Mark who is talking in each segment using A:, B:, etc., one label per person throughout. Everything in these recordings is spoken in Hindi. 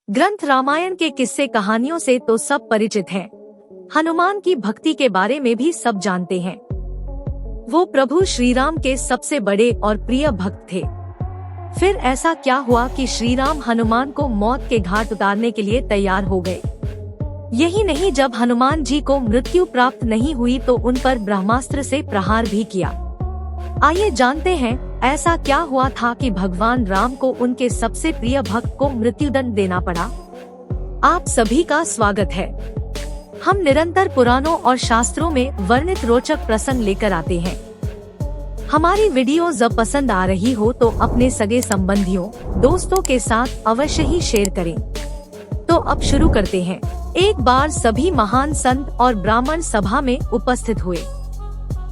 A: ग्रंथ रामायण के किस्से कहानियों से तो सब परिचित हैं। हनुमान की भक्ति के बारे में भी सब जानते हैं। वो प्रभु श्री राम के सबसे बड़े और प्रिय भक्त थे। फिर ऐसा क्या हुआ कि श्री राम हनुमान को मौत के घाट उतारने के लिए तैयार हो गए। यही नहीं, जब हनुमान जी को मृत्यु प्राप्त नहीं हुई तो उन पर ब्रह्मास्त्र से प्रहार भी किया। आइए जानते हैं ऐसा क्या हुआ था कि भगवान राम को उनके सबसे प्रिय भक्त को मृत्युदंड देना पड़ा। आप सभी का स्वागत है। हम निरंतर पुराणों और शास्त्रों में वर्णित रोचक प्रसंग लेकर आते हैं। हमारी वीडियो जब पसंद आ रही हो तो अपने सगे संबंधियों, दोस्तों के साथ अवश्य ही शेयर करें। तो अब शुरू करते हैं। एक बार सभी महान संत और ब्राह्मण सभा में उपस्थित हुए।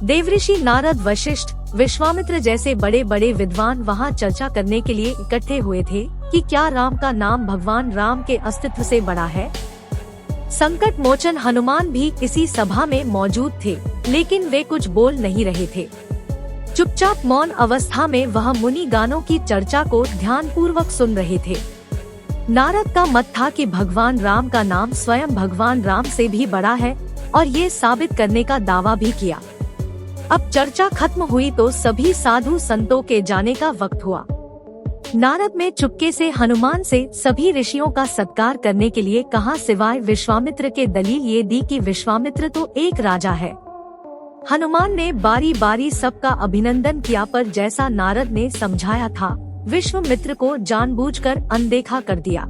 A: देवऋषि नारद, वशिष्ठ, विश्वामित्र जैसे बड़े बड़े विद्वान वहां चर्चा करने के लिए इकट्ठे हुए थे कि क्या राम का नाम भगवान राम के अस्तित्व से बड़ा है। संकट मोचन हनुमान भी इसी सभा में मौजूद थे, लेकिन वे कुछ बोल नहीं रहे थे। चुपचाप मौन अवस्था में वह मुनि गानों की चर्चा को ध्यानपूर्वक सुन रहे थे। नारद का मत था कि भगवान राम का नाम स्वयं भगवान राम से भी बड़ा है और ये साबित करने का दावा भी किया। अब चर्चा खत्म हुई तो सभी साधु संतों के जाने का वक्त हुआ। नारद ने चुपके से हनुमान से सभी ऋषियों का सत्कार करने के लिए कहा, सिवाय विश्वामित्र के। दलील ये दी कि विश्वामित्र तो एक राजा है। हनुमान ने बारी बारी सबका अभिनंदन किया, पर जैसा नारद ने समझाया था विश्वामित्र को जानबूझकर अनदेखा कर दिया।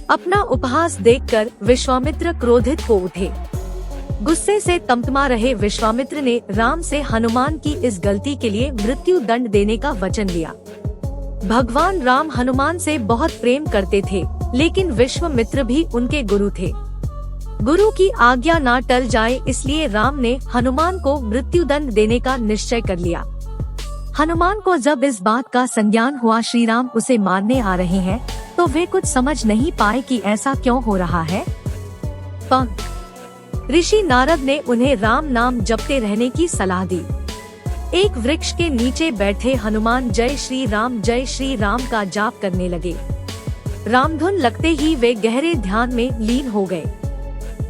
A: अपना उपहास देखकर विश्वामित्र क्रोधित हो उठे। गुस्से से तमतमा रहे विश्वामित्र ने राम से हनुमान की इस गलती के लिए मृत्यु दंड देने का वचन लिया। भगवान राम हनुमान से बहुत प्रेम करते थे, लेकिन विश्वामित्र भी उनके गुरु थे। गुरु की आज्ञा ना टल जाए, इसलिए राम ने हनुमान को मृत्यु दंड देने का निश्चय कर लिया। हनुमान को जब इस बात का संज्ञान हुआ श्री राम उसे मारने आ रहे हैं, तो वे कुछ समझ नहीं पाए कि ऐसा क्यों हो रहा है। ऋषि नारद ने उन्हें राम नाम जपते रहने की सलाह दी। एक वृक्ष के नीचे बैठे हनुमान जय श्री राम का जाप करने लगे। रामधुन लगते ही वे गहरे ध्यान में लीन हो गए।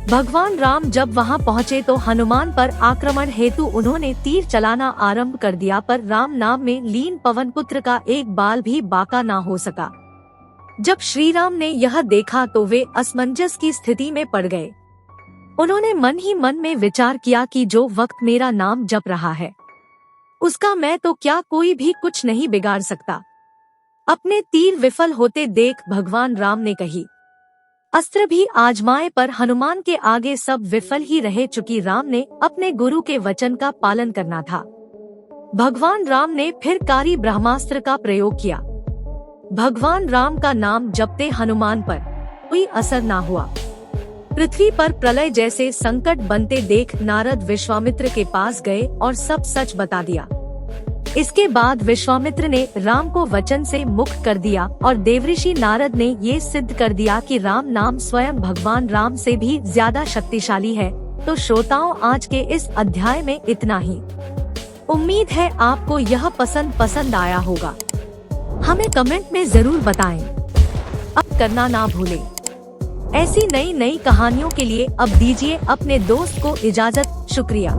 A: भगवान राम जब वहां पहुंचे तो हनुमान पर आक्रमण हेतु उन्होंने तीर चलाना आरंभ कर दिया, पर राम नाम में लीन पवन पुत्र का एक बाल भी बाका ना हो सका। जब श्री राम ने यह देखा तो वे असमंजस की स्थिति में पड़ गए। उन्होंने मन ही मन में विचार किया कि जो वक्त मेरा नाम जप रहा है उसका मैं तो क्या कोई भी कुछ नहीं बिगाड़ सकता। अपने तीर विफल होते देख भगवान राम ने कही, अस्त्र भी आजमाए, पर हनुमान के आगे सब विफल ही रहे। चूंकि राम ने अपने गुरु के वचन का पालन करना था, भगवान राम ने फिर कारी ब्रह्मास्त्र का प्रयोग किया। भगवान राम का नाम जपते हनुमान पर कोई असर ना हुआ। पृथ्वी पर प्रलय जैसे संकट बनते देख नारद विश्वामित्र के पास गए और सब सच बता दिया। इसके बाद विश्वामित्र ने राम को वचन से मुक्त कर दिया और देवऋषि नारद ने ये सिद्ध कर दिया कि राम नाम स्वयं भगवान राम से भी ज्यादा शक्तिशाली है। तो श्रोताओं, आज के इस अध्याय में इतना ही। उम्मीद है आपको यह पसंद आया होगा। हमें कमेंट में जरूर बताएं। अब करना ना भूलें। ऐसी नई कहानियों के लिए अब दीजिए अपने दोस्त को इजाजत। शुक्रिया।